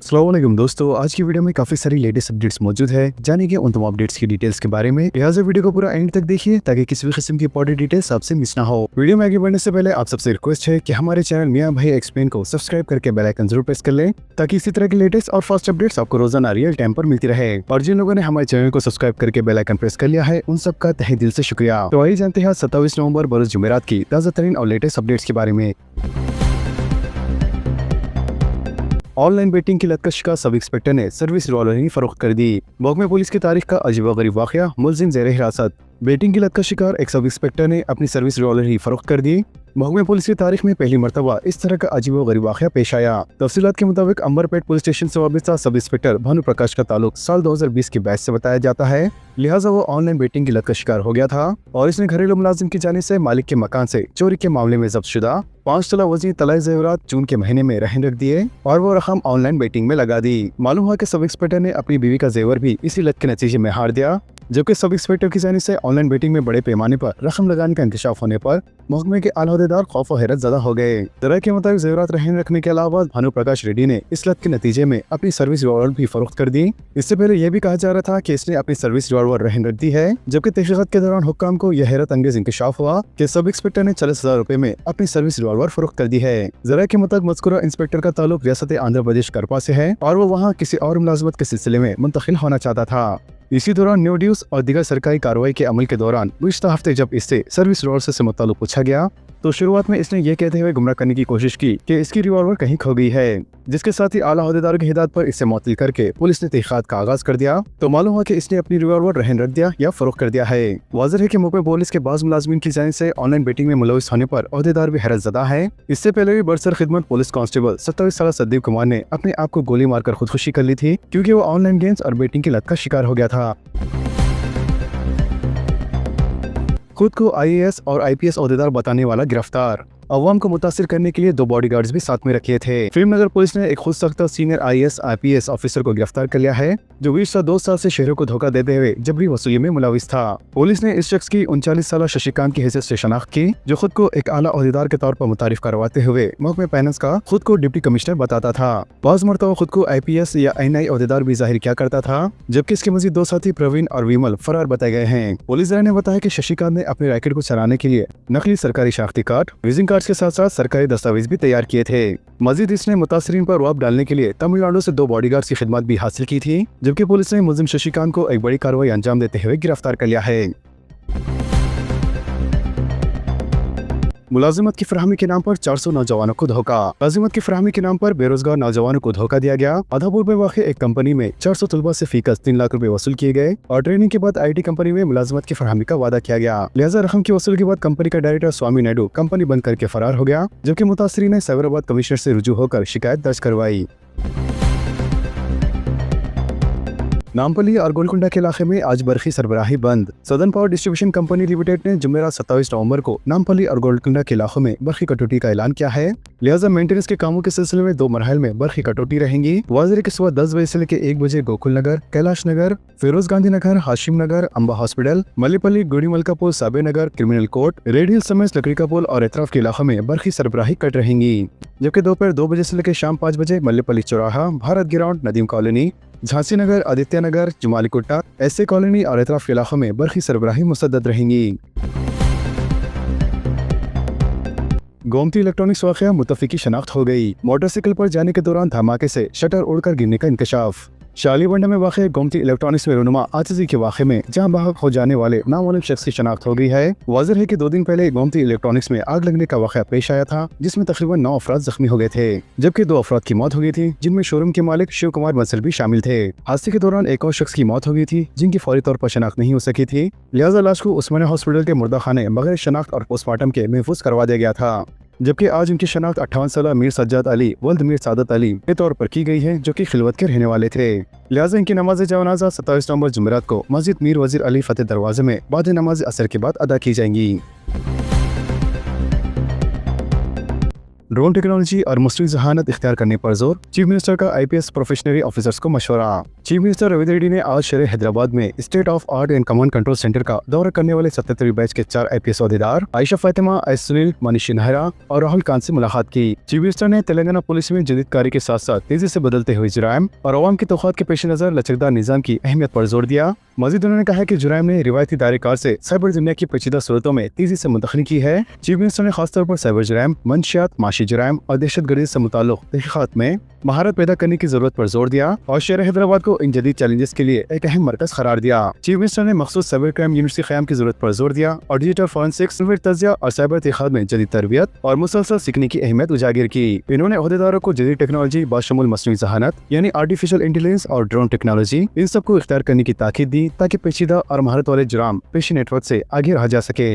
अस्सलाम वालेकुम दोस्तों, आज की वीडियो में काफी सारी लेटेस्ट अपडेट्स मौजूद है। जानेंगे उन तमाम अपडेट्स की डिटेल्स के बारे में। लिहाजा वीडियो को पूरा एंड तक देखिए ताकि किसी भी किस्म की इंपॉर्टेंट डिटेल्स आपसे मिस ना हो। वीडियो में आगे बढ़ने से पहले आप सबसे रिक्वेस्ट है कि हमारे चैनल मियां भाई एक्सप्लेन को सब्सक्राइब करके बेल आइकन जरूर प्रेस कर लें ताकि इसी तरह की लेटेस्ट और फास्ट अपडेट्स आपको रोजाना रियल टाइम पर मिलती रहे। और जिन लोगों ने हमारे चैनल को सब्सक्राइब करके बेल आइकन प्रेस कर लिया है उन सबका तहे दिल से शुक्रिया। तो आइए जानते हैं 27 नवंबर बरोज जुमेरात की ताज़ा तरीन और लेटेस्ट अपडेट्स के बारे में। ऑनलाइन बेटिंग की लत का शिकार सब इंस्पेक्टर ने सर्विस रिवॉल्वर ही फरोख्त कर दी। भोग में पुलिस की तारीख का अजीबोगरीब वाकया, मुलजिम ज़ेरे हिरासत। बेटिंग की लत का शिकार एक सब इंस्पेक्टर ने अपनी सर्विस रिवॉल्वर ही फरोख्त कर दी। भोग में पुलिस की तारीख में पहली मरतबा इस तरह का अजीबोगरीब वाकया पेश आया। तफसीलात के मुताबिक अंबरपेट पुलिस स्टेशन से वाबस्ता सब इंस्पेक्टर भानु प्रकाश का ताल्लुक साल 2020 के बैच से बताया जाता है। लिहाजा वो ऑनलाइन बेटिंग की लत का शिकार हो गया था और इसने घरेलू मुलाजिम की जानिब से मालिक के मकान से चोरी के मामले में जब्त शुदा 5 तोला वजनी तलाई ज़ेवरात जून के महीने में रहन रख दिए और वो रकम ऑनलाइन बेटिंग में लगा दी। मालूम हुआ कि सब इंस्पेक्टर ने अपनी बीवी का जेवर भी इसी लत के नतीजे में हार दिया, जबकि सब इंस्पेक्टर की जानिब से ऑनलाइन बेटिंग में बड़े पैमाने पर रकम लगाने का इंकशाफ होने पर महकमे के आलाहदेदार खौफ और हैरत ज़दा हो गए। जरा के मुताबिक जेवरात रहन रखने के अलावा भानु प्रकाश रेड्डी ने इस लत के नतीजे में अपनी सर्विस रिवॉल्वर भी फरोख्त कर दी। इससे पहले यह भी कहा जा रहा था कि इसने अपनी सर्विस रिवॉल्वर रहन रख दी है, जबकि तहकीकात के दौरान हुक्काम को यह हैरत अंगेज इंकशाफ हुआ कि सब इंस्पेक्टर ने 40,000 रुपए में अपनी सर्विस रिवॉल्वर फरोख्त कर दी है। जरा के मुताबिक मज़कूरा इंस्पेक्टर का ताल्लुक रियासत आंध्र प्रदेश करपा से है और वो वहाँ किसी और मुलाजमत के सिलसिले में मुंतकिल होना चाहता था। इसी दौरान न्यू ड्यूज और दीगर सरकारी कार्रवाई के अमल के दौरान गुज़िश्ता हफ्ते जब इससे सर्विस रिवॉल्वर से मुताल्लिक पूछा गया तो शुरुआत में इसने ये कहते हुए गुमराह करने की कोशिश की कि इसकी रिवॉल्वर कहीं खो गई है, जिसके साथ ही आला अहदेदारों की हिदायत पर इसे मुअत्तल करके पुलिस ने तहकीकात का आगाज कर दिया तो मालूम हुआ कि इसने अपनी रिवॉल्वर रहन रख दिया या फरोख्त कर दिया है। वाज़ेह है कि मुकम्मल पुलिस के बाज़ मुलाज़िमीन की जानिब से ऑनलाइन बेटिंग में मुलविस होने पर अहदेदार भी हैरत ज़दा है। इससे पहले भी बरसर खिदमत पुलिस कांस्टेबल 27 साल सद्दीप कुमार ने अपने आप को गोली मारकर खुदकुशी कर ली थी क्योंकि वो ऑनलाइन गेम्स और बेटिंग की लत का शिकार हो गया था। खुद को IAS और IPS अहदेदार बताने वाला गिरफ्तार। अवाम को मुतासिर करने के लिए 2 बॉडीगार्ड्स भी साथ में रखे थे। फिल्मनगर पुलिस ने एक खुद सख्त सीनियर IAS IPS ऑफिसर को गिरफ्तार कर लिया है जो 2 साल से शहरों को धोखा देते हुए जबरी वसूली में मुलविस था। पुलिस ने इस शख्स की 39 साल शशिकांत की हैसियत से शनाख्त की जो खुद को एक आला अहदेदार के तौर पर मुतारिफ करवाते हुए महकमे फाइनेंस का खुद को डिप्टी कमिश्नर बताता था। बाज़ मरतबा खुद को IPS या NI अहदेदार भी जाहिर किया करता था, जबकि इसके मजीद 2 साथी प्रवीण और विमल फरार बताए गए हैं। पुलिस ने बताया कि शशिकांत ने अपने रैकेट को चलाने के लिए नकली सरकारी शाख्ती कार्ड, विजिटिंग कार्ड के साथ साथ सरकारी दस्तावेज भी तैयार किए थे। मजीद इसने मुतासरीन पर रुआब डालने के लिए तमिलनाडु से 2 बॉडीगार्ड्स की खिदमत भी हासिल की थी, जबकि पुलिस ने मुलजिम शशिकांत को एक बड़ी कार्रवाई अंजाम देते हुए गिरफ्तार कर लिया है। मुलाजिमत की फराहमी के नाम पर 400 नौजवानों को धोखा। मुलाजिमत की फराहमी के नाम पर बेरोजगार नौजवानों को धोखा दिया गया। आधापुर में वाक़ एक कंपनी में 400 तलबा से फीकस 3 लाख रुपए वसूल किए गए और ट्रेनिंग के बाद IT कंपनी में मुलाजिमत की फराहमी का वादा किया गया। लिहाजा रकम की वसूल के बाद कंपनी का डायरेक्टर स्वामी नायडू कंपनी बंद करके फरार हो गया, जबकि मुतासरीन ने साइबराबाद कमिश्नर से रुजू होकर शिकायत दर्ज करवाई। नामपल्ली और गोलकुंडा के इलाके में आज बरखी सरबराही बंद। Southern power distribution company limited ने जुमेरात 27 नवंबर को नामपल्ली और गोलकुंडा के इलाकों में बरखी कटौती का ऐलान किया है। लिहाजा मेंटेनेंस के कामों के सिलसिले में 2 मरहल में बरखी कटौती रहेंगी। वाज़ेह के सुबह 10 बजे से लेकर 1 बजे गोकुल नगर, कैलाश नगर, फिरोज गांधी नगर, हाशिम नगर, अम्बा हॉस्पिटल, मल्लीपल्ली, गुड़ीमलका पुल, साबे नगर, क्रिमिनल कोर्ट, रेड हिल समेत लकड़ी का पुल और एतराफ के इलाकों में बरखी सरबराही कट रहेंगी, जबकि दोपहर 2 बजे से लेकर शाम 5 बजे मल्लीपल्ली चौराहा, भारत ग्राउंड, नदीम कॉलोनी, झांसी नगर, आदित्य नगर, जुमालीकुट्टा, ऐसे कॉलोनी और एतराफ के इलाकों में बरखी सरबराही मुसद्दद रहेंगी। गोमती इलेक्ट्रॉनिक्स वाक़या मुतफ़्फ़ी की शनाख्त हो गई। मोटरसाइकिल पर जाने के दौरान धमाके से शटर उड़कर गिरने का इंकशाफ। शालीबंडा में वाक़ गोमती इलेक्ट्रॉनिक्स में रुनुमा आजिज़ी के वाक़े में जहां बहक हो जाने वाले नामालूम शख्स की शनाख्त हो गई है। वाज़ेह है कि 2 दिन पहले गोमती इलेक्ट्रॉनिक्स में आग लगने का वाक़या पेश आया था, जिसमें तकरीबन 9 अफराद जख्मी हो गए थे, जबकि 2 अफराद की मौत हो गई थी, जिनमें शोरूम के मालिक शिव कुमार बंसल भी शामिल थे। हादसे के दौरान एक और शख्स की मौत हो गई थी, जिनकी फौरी तौर पर शनाख्त नहीं हो सकी थी। लिहाजा लाश को उस्मानिया हॉस्पिटल के मुर्दा खाने बगैर शनाख्त और पोस्टमार्टम के महफूज करवा दिया गया था, जबकि आज उनकी शनाख्त 58 साल मीर सज्जाद अली वल्द मीर सादत अली के तौर पर की गई है, जो कि खिलवत के रहने वाले थे। लिहाजा इनकी नमाज जनाजा 27 नवंबर जुमेरात को मस्जिद मीर वजीर अली फतेह दरवाजे में बाद नमाज असर के बाद अदा की जाएंगी। ड्रोन टेक्नोलॉजी और मुस्लिम जहानत इख्तियार करने पर जोर। चीफ मिनिस्टर का IPS प्रोफेशनरी ऑफिसर्स को मशवरा। चीफ मिनिस्टर रविंद्र रेड्डी ने आज शहर हैदराबाद में state of art and command control centre का दौरा करने वाले 77वीं बैच के 4 IPS अहदेदार आयशा फातिमा, एस सुनील, मनीषी नहरा और राहुल कांत से मुलाकात की। चीफ मिनिस्टर ने तेलंगाना पुलिस में जदीदकारी के साथ साथ तेजी से बदलते हुए जुराइम और अवाम की तौक़ात के पेश नजर लचकदार निज़ाम की अहमियत पर जोर दिया। मजीद उन्होंने कहा कि जुराइम ने रिवायती दायरेकार से साइबर दुनिया की पेचीदा सूरतों में तेजी से मुंतकिली की है। चीफ मिनिस्टर ने खासतौर पर साइबर जुराइम, मंशियात, माशी जुराइम और दहशतगर्दी से मुताल्लिक़ तहक़ीक़ात में महारत पैदा करने की जरूरत पर जोर दिया और शहर हैदराबाद को इन जदीद चैलेंजेस के लिए एक अहम मरकज करार दिया। चीफ मिनिस्टर ने मखसूस साइबर क्राइम यूनिवर्सिटी क़याम की जरूरत पर जोर दिया और डिजिटल फॉरेंसिक्स, तजिया और साइबर तहक़ीक़ात में जदीद तरबियत और मुसलसल सीखने की अहमियत उजागर की। इन्होंने अहदेदारों को जदीद टेक्नोलॉजी बाशमुल मसनूई जहानत यानी आर्टिफिशियल इंटेलिजेंस और ड्रोन टेक्नोलॉजी इन सबको इख्तियार करने की ताकीद दी ताकि पेचीदा और महारत वाले जुराम पेशी नेटवर्क से आगे रहा जा सके।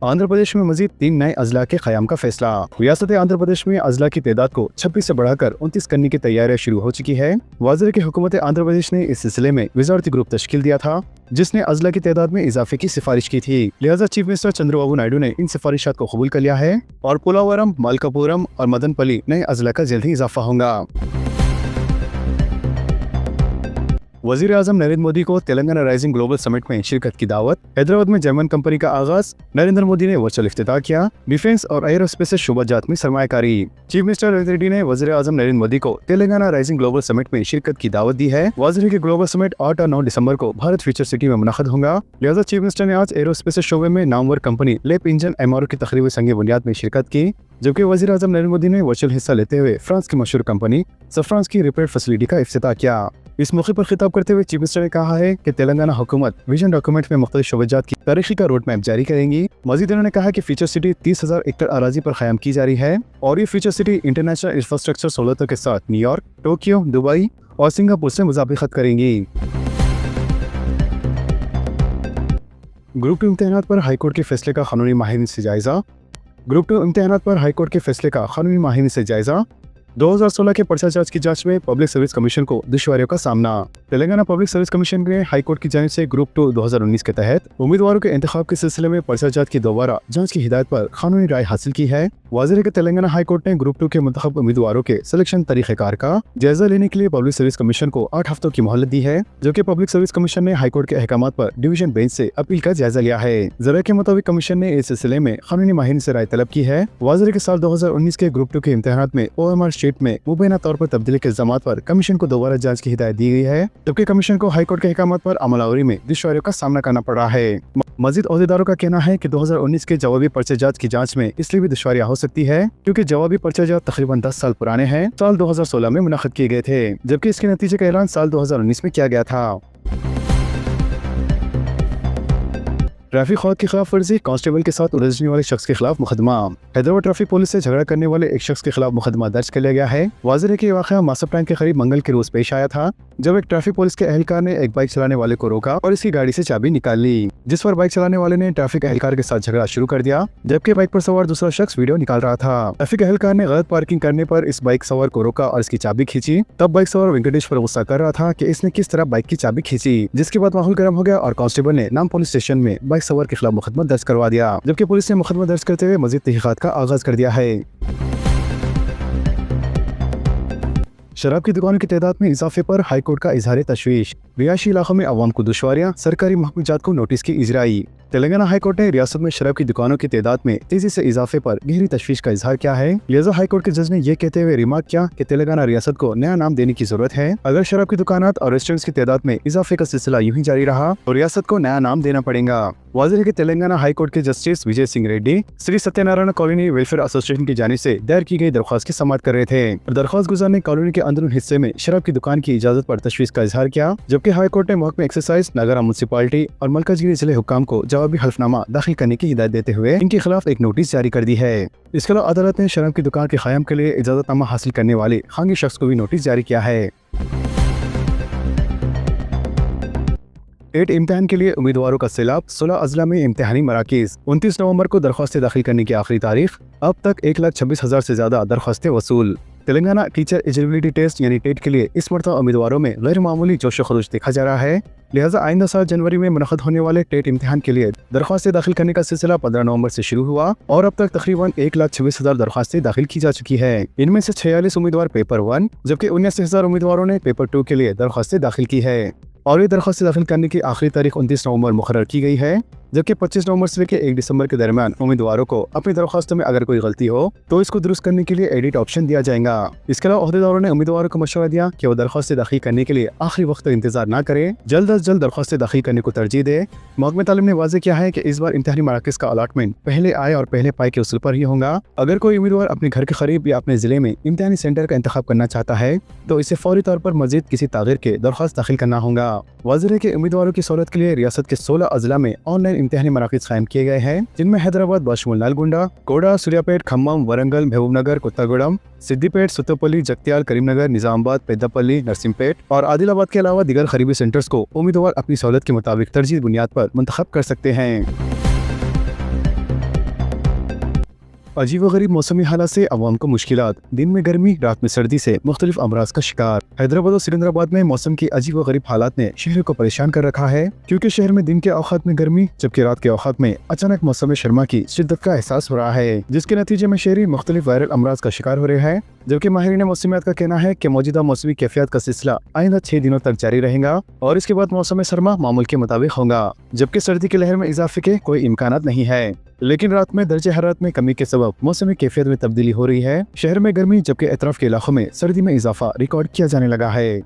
आंध्र प्रदेश में मजीद 3 नए अजला के क़याम का फैसला। रियासत आंध्र प्रदेश में अजला की तादाद को 26 से बढ़ाकर 29 करने की तैयारियां शुरू हो चुकी है। वाज़ेह कि हुकूमत आंध्र प्रदेश ने इस सिलसिले में वज़ारती ग्रुप तश्कील दिया था जिसने अजला की तादाद में इजाफे की सिफारिश की थी। लिहाजा चीफ मिनिस्टर चंद्रबाबू नायडू ने इन सिफारिशात को कबूल कर लिया है और पोलावरम, मालकापुरम और मदनपल्ली नए अजला का जल्द ही इजाफा होगा। वज़ीर आज़म नरेंद्र मोदी को तेलंगाना राइजिंग ग्लोबल समिट में शिरकत की दावत। हैदराबाद में जर्मन कंपनी का आगाज, नरेंद्र मोदी ने वर्चुअल इफ्तिताह किया। डिफेंस और एयरोस्पेस शोबाजात में सरमायाकारी। चीफ मिनिस्टर रविंद्र रेड्डी ने वज़ीर आज़म नरेंद्र मोदी को तेलंगाना राइजिंग ग्लोबल समिट में शिरकत की दावत दी है। वाज़ेह के ग्लोबल समिट 8 और 9 दिसंबर को भारत फ्यूचर सिटी में मुनक़द होगा। लिहाजा चीफ मिनिस्टर ने आज एयरोस्पेस शोबे में नामवर कंपनी लेप इंजन MRO की तकरीब संग बुनियाद में शिरकत की, जबकि वज़ीर आज़म नरेंद्र मोदी ने वर्चुअल हिस्सा लेते हुए फ्रांस की मशहूर कंपनी सफ्रांस की रिपेयर फैसिलिटी का इफ्तिताह किया। इस मौके पर खिताब करते हुए चीफ मिनिस्टर ने कहा है कि तेलंगाना हुकूमत विजन डॉक्यूमेंट में मुख्तलिफ शोबाजात की तारीखी का रोड मैप जारी करेंगी। मजीद उन्होंने कहा कि फ्यूचर सिटी 30,000 एकड़ अराजी पर क़याम की जा रही है और ये फ्यूचर सिटी इंटरनेशनल इंफ्रास्ट्रक्चर सहूलतों के साथ न्यूयॉर्क, टोक्यो, दुबई और सिंगापुर से मुज़ाबिक़त करेंगी। ग्रुप 2 इम्तिहानात पर हाईकोर्ट के फैसले का कानूनी माहिरीन से जायजा। ग्रुप 2 इम्तिहानात पर हाईकोर्ट के फैसले का कानूनी माहिरीन से जायजा। 2016 के पर्चा जांच की जांच में पब्लिक सर्विस कमीशन को दुश्वारियों का सामना। तेलंगाना पब्लिक सर्विस कमीशन ने हाईकोर्ट की जानिब से ग्रुप 2 2019 के तहत उम्मीदवारों के इंतखाब के सिलसिले में पर्चा जांच की दोबारा जांच की हिदायत पर कानूनी राय हासिल की है। वाज़ेह के तेलंगाना हाईकोर्ट ने ग्रुप 2 के मुंतखब उम्मीदवारों के सिलेक्शन तरीक़ेकार का जायजा लेने के लिए पब्लिक सर्विस कमीशन को 8 हफ्तों की मोहलत दी है, जबकि पब्लिक सर्विस कमीशन ने हाईकोर्ट के अहकामात पर डिवीजन बेंच से अपील का जायजा लिया है। ज़रा के मुताबिक कमीशन ने इस सिलसिले में कानूनी माहिरीन से राय तलब की है। वाज़ेह के साल 2019 के ग्रुप 2 के इम्तिहानात में OMR शीट में मुबैना तौर पर तब्दीली के इल्ज़ामात पर कमीशन को दोबारा जांच की हिदायत दी गई है, जबकि कमीशन को हाईकोर्ट के अहकामात पर अमलावरी में दुश्वारियों का सामना करना पड़ रहा है। मजीद अहदेदारों का कहना है कि 2019 के जवाबी पर्चा जांच की जांच में इसलिए भी दुश्वारियां हो सकती है क्योंकि जवाबी पर्चा जांच तकरीबन 10 साल पुराने हैं। साल 2016 में मुनक़द किए गए थे, जबकि इसके नतीजे का ऐलान साल 2019 में किया गया था। ट्रैफिक खौफ की खिलाफ वर्जी, कांस्टेबल के साथ उलझने वाले शख्स के खिलाफ मुकदमा। हैदराबाद ट्रैफिक पुलिस से झगड़ा करने वाले एक शख्स के खिलाफ मुकदमा दर्ज कर लिया गया है। वाज़ेह है कि वाक़या मास्टर प्लान के करीब मंगल के रोज पेश आया था, जब एक ट्रैफिक पुलिस के एहलकार ने एक बाइक चलाने वाले को रोका और इसकी गाड़ी से चाबी निकाल ली, जिस पर बाइक चलाने वाले ने ट्रैफिक एहलकार के साथ झगड़ा शुरू कर दिया, जबकि बाइक पर सवार दूसरा शख्स वीडियो निकाल रहा था। ट्रैफिक एहलकार ने गलत पार्किंग करने पर इस बाइक सवार को रोका और इसकी चाबी खींची। तब बाइक सवार वेंकटेश पर गुस्सा कर रहा था कि इसने किस तरह बाइक की चाबी खींची, जिसके बाद माहौल गर्म हो गया और कांस्टेबल ने नाम पुलिस स्टेशन में बाइक सवार के खिलाफ मुकदमा दर्ज करवा दिया, जबकि पुलिस ने मुकदमा दर्ज करते हुए मजीद तहक़ीक़ात का आगाज कर दिया है। शराब की दुकानों की तादाद में इजाफे पर हाईकोर्ट का इजहार तशवीश। रिहायशी इलाकों में अवाम को दुश्वारियां, सरकारी महकूमात को नोटिस की इजराई। तेलंगाना हाईकोर्ट ने रियासत में शराब की दुकानों की तादाद में तेजी से इजाफे पर गहरी तशवीश का इजहार किया है। लिहाजा हाईकोर्ट के जज ने यह कहते हुए रिमार्क किया कि तेलंगाना रियासत को नया नाम देने की जरूरत है। अगर शराब की दुकानात और रेस्टोरेंट्स की तादाद में इजाफे का सिलसिला यूं ही जारी रहा तो रियासत को नया नाम देना पड़ेगा। वाज़ेह है कि तेलंगाना हाईकोर्ट के justice Vijay Singh Reddy Shri Satyanarayana colony welfare association की जानिब से दायर की गई दरख्वास्त की समाअत कर रहे थे। दरख्वास्त गुजार ने कॉलोनी के अंदरून हिस्से में शराब की दुकान की इजाजत पर तशवीश का इजहार किया, जबकि हाईकोर्ट ने महकमे एक्सरसाइज, नगरा म्युनिसिपालिटी और मलकाजगिरी जिले हुक्काम को जवाबी हल्फनामा दाखिल करने की हिदायत देते हुए इनके खिलाफ एक नोटिस जारी कर दी है। इसके अलावा अदालत ने शराब की दुकान के क़याम के लिए इजाजतनामा हासिल करने वाले खांगी शख्स को भी नोटिस जारी किया है। टेट इम्तिहान के लिए उम्मीदवारों का सैलाब, 16 अजला में इम्तिहानी मराकीज। 29 नवंबर को दरख्वास्तें दाखिल करने की आखिरी तारीख। अब तक 1,26,000 से ज्यादा दरख्वास्तें वसूल। तेलंगाना टीचर एलिजिबिलिटी टेस्ट यानी टेट के लिए इस मरतबा उम्मीदवारों में गैर मामूली जोश व खरोश देखा जा रहा है। लिहाजा आइंदा साल जनवरी में मुनक़्क़द होने वाले टेट इम्तिहान के लिए दरख्वास्तें दाखिल करने का सिलसिला 15 नवंबर से शुरू हुआ और अब तक तकरीबन 1,26,000 दरख्वास्तें दाखिल की जा चुकी है। इनमें से 46 उम्मीदवार पेपर 1 जबकि 19,000 उम्मीदवारों ने पेपर 2 के लिए दरख्वास्तें दाखिल की है और ये दरख्वास्तें दाखिल करने की आखिरी तारीख 29 नवंबर मुकर्रर की गई है, जबकि 25 नवंबर से लेकर 1 दिसंबर के दरमियान उम्मीदवारों को अपनी दरख्वास्तों में अगर कोई गलती हो तो इसको दुरुस्त करने के लिए एडिट ऑप्शन दिया जाएगा। इसके अलावा ओहदेदारों ने उम्मीदवारों को मशवरा दिया कि वो दरख्वास्तें दाखिल करने के लिए आखिरी वक्त तक इंतजार न करें, जल्द अज जल्द दरख्वास्तें दाखिल करने को तरजीह दे। महकमा तालीम ने वाज़ेह किया है कि इस बार इम्तिहानी मराकज़ का अलाटमेंट पहले आए और पहले पाए के उसूल पर ही होगा। अगर कोई उम्मीदवार अपने घर के करीब या अपने जिले में इम्तिहानी सेंटर का इंतखाब करना चाहता है तो इसे फौरी तौर पर मजीद किसी तागीर के दरख्वास्त दाखिल करना होगा। वाज़ेह है कि उम्मीदवारों की सहूलत के लिए रियासत के 16 अजला में ऑनलाइन इम्तिहानी मराकज़ कायम किए गए हैं, जिनमें हैदराबाद, बाशमुल नलगुंडा, कोड़ा, सूर्यापेट, खम्मम, वरंगल, महबूबनगर, कोत्तागुड़म, सिद्दीपेट, सुत्तपल्ली, जगत्याल, करीमनगर, निजामाबाद, पेद्दापल्ली, नरसिंहपेट और आदिलाबाद के अलावा दीगर करीबी सेंटर्स को उम्मीदवार अपनी सहूलत के मुताबिक तरजीह बुनियाद पर मुंतखब कर सकते हैं। अजीब व गरीब मौसमी हालात से अवाम को मुश्किलात, दिन में गर्मी, रात में सर्दी से मुख्तलिफ अमराज का शिकार। हैदराबाद और सिकंदराबाद में मौसम की अजीब व गरीब हालात ने शहर को परेशान कर रखा है, क्योंकि शहर में दिन के औकात में गर्मी जबकि रात के औकात में अचानक मौसम शर्मा की शिद्दत का एहसास हो रहा है, जिसके नतीजे में शहरी मुख्तलिफ वायरल अमराज का शिकार हो रहे हैं। जबकि माहिरीन मौसमियात का कहना है कि मौजूदा मौसमी कैफियत का सिलसिला आइंदा 6 दिनों तक जारी रहेगा और इसके बाद मौसम सरमा मामूल के मुताबिक होगा, जबकि सर्दी की लहर में इजाफे के कोई इम्कानात नहीं है। लेकिन रात में दर्जे हरारत में कमी के सबब मौसमी कैफियत में तब्दीली हो रही है। शहर में गर्मी जबकि अतराफ के इलाकों में सर्दी में इजाफा रिकॉर्ड किया जाने लगा है।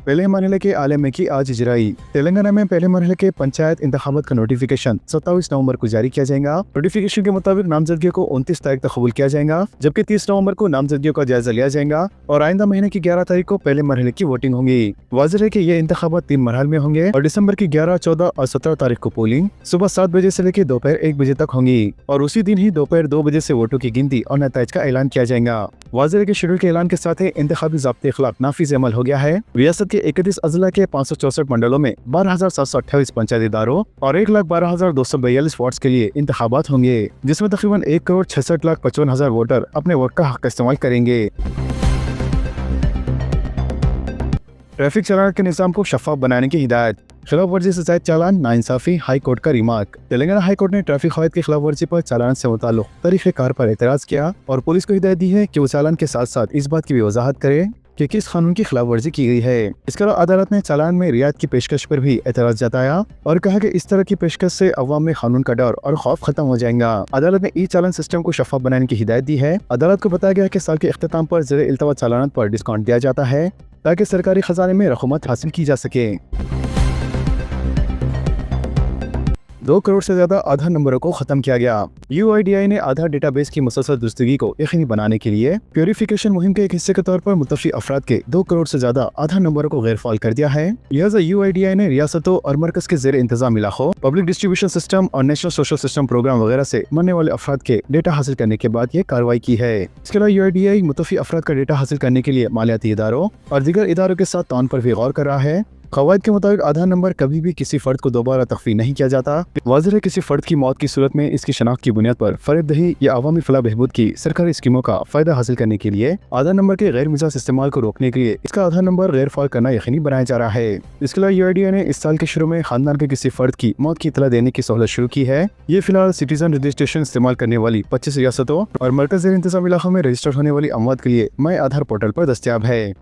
पहले मरहले के आले में की आज इजराई। तेलंगाना में पहले मरहले के पंचायत इंतखाबात का नोटिफिकेशन 27 नवंबर को जारी किया जाएगा। नोटिफिकेशन के मुताबिक नामजदगियों को 29 तारीख तक कबूल किया जाएगा, जबकि 30 नवंबर को नामजदगियों का जायजा लिया जाएगा और आइंदा महीने की 11 तारीख को पहले मरहले की वोटिंग होगी। वाज़ेह है कि ये इंतखाबात 3 मरहल में होंगे और दिसंबर की 11, 14 और 17 तारीख को पोलिंग सुबह 7 बजे से लेकर दोपहर 1 बजे तक होंगी और उसी दिन ही दोपहर 2 बजे से वोटों की गिनती और नतीजे का ऐलान किया जाएगा। वाज़ेह है कि शेड्यूल के ऐलान के साथ ही इंतखाबी ज़ाब्ते खिलाफ नाफिज अमल हो गया है। रियासत के 31 अजला के 564 मंडलों में 12,728 पंचायती इदारों और 1,12,242 वार्ड्स के लिए इंतखाबात होंगे, जिसमें तकरीबन 1,66,55,000 वोटर अपने वोट का हक इस्तेमाल करेंगे। ट्रैफिक चालान के निज़ाम को शफाफ बनाने की हिदायत। खिलाफ वर्जी से जायद चालान नाइंसाफी, हाई कोर्ट का रिमार्क। तेलंगाना हाई कोर्ट ने ट्रैफिक क़वायद की खिलाफ वर्जी पर चालान से मुताल्लिक़ तरीक़ेकार पर एतराज़ किया और पुलिस को हिदायत दी है कि वो चालान के साथ साथ इस बात की भी वजाहत करे कि किस कानून की खिलाफ वर्जी की गई है। इसके अलावा अदालत ने चालान में रियायत की पेशकश पर भी एतराज़ जताया और कहा कि इस तरह की पेशकश से अवाम में कानून का डर और खौफ खत्म हो जाएगा। अदालत ने ई चालान सिस्टम को शफाफ बनाने की हिदायत दी है। अदालत को बताया गया कि साल के इख्तिताम पर ज़ेर इल्तवा चालानात पर डिस्काउंट दिया जाता है ताकि सरकारी खजाने में रकूमत हासिल की जा सके। 2 करोड़ से ज्यादा आधार नंबरों को खत्म किया गया। UIDAI ने आधार डेटाबेस की मुसलसल दुरुस्तगी को यकीनी बनाने के लिए प्योरिफिकेशन मुहिम के एक हिस्से के तौर पर मुतफ़ी अफराद के 2 करोड़ से ज्यादा आधार नंबरों को गैर फ़ाल कर दिया है। लिहाजा UIDAI ने रियासतों और मरकज के ज़ेर इंतजाम इलाकों, पब्लिक डिस्ट्रीब्यूशन सिस्टम और नेशनल सोशल सिस्टम प्रोग्राम वगैरह से मरने वाले अफराद के डेटा हासिल करने के बाद ये कार्रवाई की है। इसके अलावा UIDAI मुतफ़ी अफराद का डेटा हासिल करने के लिए मालियाती इदारों और दीगर इदारों के साथ ताउन पर भी गौर कर रहा है। क़वायद के मुताबिक आधार नंबर कभी भी किसी फर्द को दोबारा तख्फी नहीं किया जाता। वाज़ेह है किसी फर्द की मौत की सूरत में इसकी शनाख्त की बुनियाद पर फरेबदही या अवामी फलाह बहबूद की सरकारी स्कीमों का फ़ायदा हासिल करने के लिए आधार नंबर के गैर मिजाज इस्तेमाल को रोकने के लिए इसका आधार नंबर गैर फ़ाल करना यकीनी बनाया जा रहा है। इसके अलावा UIDAI ने इस साल के शुरू में खानदान के किसी फर्द की मौत की इतला देने की सहूलत शुरू की है। ये फिलहाल सिटीजन रजिस्ट्रेशन इस्तेमाल करने वाली 25 रियासतों और मरकज़ ज़ेर इंतज़ाम इलाकों में रजिस्टर्ड होने वाली अमवात के लिए माय आधार पोर्टल पर दस्तियाब है।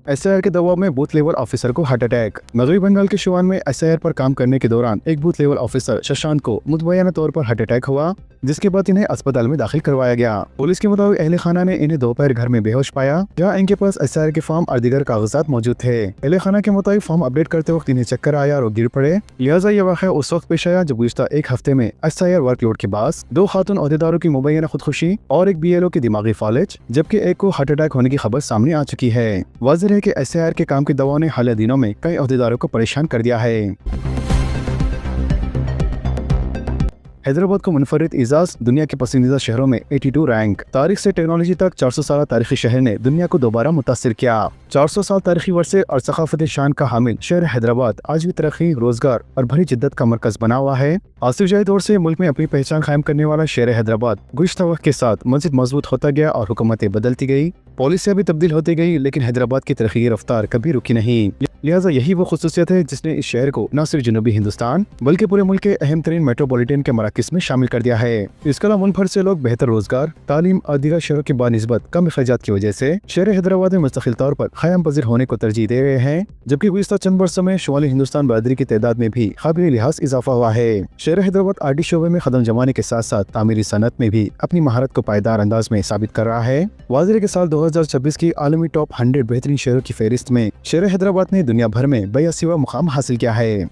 SIR के दबाव में बूथ लेवल ऑफिसर को हार्ट अटैक। मगरबी बंगाल के शुआन में SIR पर काम करने के दौरान एक बूथ लेवल ऑफिसर शशांक को मुतबैना तौर पर हार्ट अटैक हुआ, जिसके बाद इन्हें अस्पताल में दाखिल करवाया गया। पुलिस के मुताबिक अहले खाना ने इन्हें दोपहर घर में बेहोश पाया, जहां इनके पास SIR के फॉर्म और दीगर कागजात मौजूद थे। अहले खाना के मुताबिक फॉर्म अपडेट करते वक्त इन्हें चक्कर आया और गिर पड़े। लिहाजा यह वाक़या उस वक्त पेश आया जब गुज़िश्ता एक हफ्ते में SIR वर्कलोड के बाद 2 खातून ओहदेदारों की मुबैना खुदकुशी और एक BLO की दिमागी फालिज, जबकि एक को हार्ट अटैक होने की खबर सामने आ चुकी है। वाज़ेह है कि SIR के काम के दबाव ने हालिया दिनों में कई ओहदेदारों को परेशान कर दिया है। हैदराबाद को मुनफरिद इजाज, दुनिया के पसंदीदा शहरों में 82 रैंक। तारीख से टेक्नोलॉजी तक 400 साल तारीखी शहर ने दुनिया को दोबारा मुतासिर किया। 400 साल तारीखी वर्षे और सकाफती शान का हामिल शहर हैदराबाद आज भी तरक्की, रोजगार और भरी जिद्दत का मरकज बना हुआ है। आसिफ जाही दौर से मुल्क में अपनी पहचान कायम करने वाला शहर हैदराबाद गुज़श्ता वक्त के साथ मज़ीद मजबूत होता गया और हुकूमतें बदलती गई, पॉलिसियाँ भी तब्दील होती गई, लेकिन हैदराबाद की तरक्की की रफ्तार कभी रुकी नहीं। लिहाजा यही वो खुसूसियत है जिसने इस शहर को न सिर्फ जनूबी हिंदुस्तान बल्कि पूरे मुल्क के अहम तरीन मेट्रोपॉलिटन के मराकज़ में शामिल कर दिया है। इसके अलावा मुल्क भर से लोग बेहतर रोजगार, तालीम और दीगर शहरों की बानिस्बत कम अखराजात की वजह से शहर हैदराबाद में मुस्तकिल तौर पर क़याम पज़ीर होने को तरजीह दे रहे हैं, जबकि गुज़श्ता चंद बरसों में शुमाली हिंदुस्तान बरादरी की तादाद में भी काबिल लिहाज इजाफा हुआ है। शहर हैदराबाद आरडी शोबे में कदम जमाने के साथ साथ तामीरी सनत में भी अपनी महारत को पायदार अंदाज में साबित कर रहा है। वाज़ेह के साल 2026 की आलमी टॉप 100 बेहतरीन शहरों की फहरिस्त में शहर हैदराबाद ने दुनिया भर में बेअसीवा मुकाम हासिल किया है।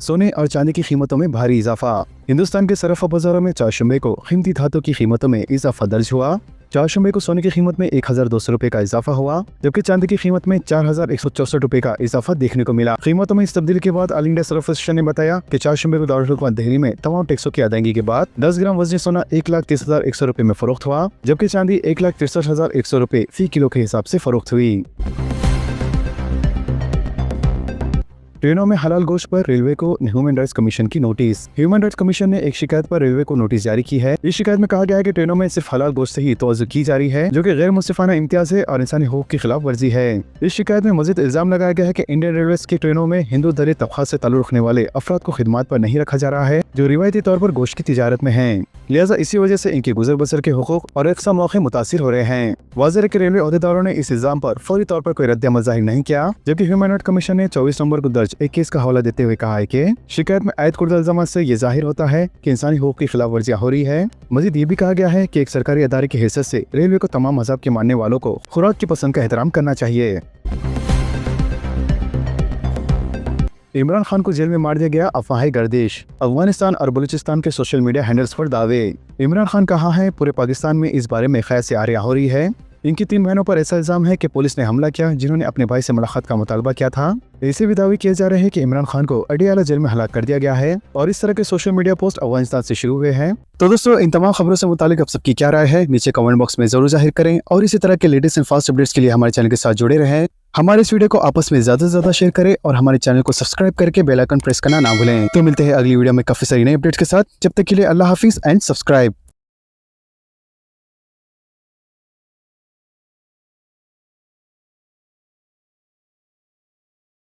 सोने और चांदी की कीमतों में भारी इजाफा। हिंदुस्तान के सरफा बाजारों में चारशंबे को कीमती धातु की कीमतों में इजाफा दर्ज हुआ। चारशंबे को सोने की कीमत में 1200 रुपए का इजाफा हुआ, जबकि चांदी की कीमत में 4164 रुपए का इजाफा देखने को मिला। कीमतों में इस तब्दीली के बाद ऑल इंडिया सरफ एसोसिएशन ने बताया कि चारशंबे को दारुल हुकूमत दिल्ली में तमाम टैक्सों की अदायगी के बाद 10 ग्राम वजनी सोना 1,30,100 रुपए में फरोख्त हुआ, जबकि चांदी 1,63,100 रुपए फी किलो के हिसाब से फरोख्त हुई। ट्रेनों में हलाल गोश्त पर रेलवे को ह्यूमन राइट्स कमीशन की नोटिस। ह्यूमन राइट्स कमीशन ने एक शिकायत पर रेलवे को नोटिस जारी की है। इस शिकायत में कहा गया है कि ट्रेनों में सिर्फ हलाल गोश्त से ही तवज्जो की जा रही है, जो कि गैर मुंसिफाना इम्तियाज है और इंसानी हकूक की खिलाफ वर्जी है। इस शिकायत में मजीद इल्जाम लगाया गया है कि इंडियन रेलवेज की ट्रेनों में हिंदू दरे तबका से ताल्लुक रखने वाले अफराद को खिदमत पर नहीं रखा जा रहा है, जो रिवायती तौर पर गोश्त की तिजारत में है। लिहाजा इसी वजह से इनकी गुजर बसर के हुकूक और यकसा मौके मुतासिर हो रहे हैं। वाज़ेह है कि रेलवे अहदेदारों ने इस इल्जाम पर फौरी तौर पर कोई रद्द-ए-अमल जाहिर नहीं किया, जबकि ह्यूमन राइट्स कमीशन ने 24 नवंबर को दर्ज एक केस का हवाला देते हुए कहा है कि शिकायत में आयत कुर्दा इल्जामात से ये जाहिर होता है कि इंसानी हकूक की खिलाफ वर्जियां हो रही है। मजीद ये भी कहा गया है कि एक सरकारी अदारे की हैसियत से रेलवे को तमाम मज़हब के मानने वालों को खुराक की पसंद का एहतराम करना चाहिए। इमरान खान को जेल में मार दिया गया, अफवाहें गर्दिश। अफगानिस्तान और बलूचिस्तान के सोशल मीडिया हैंडल्स पर दावे। इमरान खान कहा है पूरे पाकिस्तान में इस बारे में खैर से आरियां हो रही है। इनकी 3 बहनों पर ऐसा इल्जाम है कि पुलिस ने हमला किया जिन्होंने अपने भाई से मुलाकात का मुतालबा किया था। ऐसे भी दावे किए जा रहे हैं कि इमरान खान को अडियाला जेल में हलाक कर दिया गया है और इस तरह के सोशल मीडिया पोस्ट अफगानिस्तान से शुरू हुए हैं। तो दोस्तों, इन तमाम खबरों से मुतालिक आप सबकी क्या राय है नीचे कमेंट बॉक्स में जरूर जाहिर करें और इसी तरह के लेटेस्ट एंड फास्ट अपडेट्स के लिए हमारे चैनल के साथ जुड़े रहें। हमारे इस वीडियो को आपस में ज्यादा से ज्यादा शेयर करें और हमारे चैनल को सब्सक्राइब करके बेल आइकन प्रेस करना ना भूलें। तो मिलते हैं अगली वीडियो में काफी सारी नई अपडेट्स के साथ। जब तक के लिए अल्लाह हाफिज एंड सब्सक्राइब।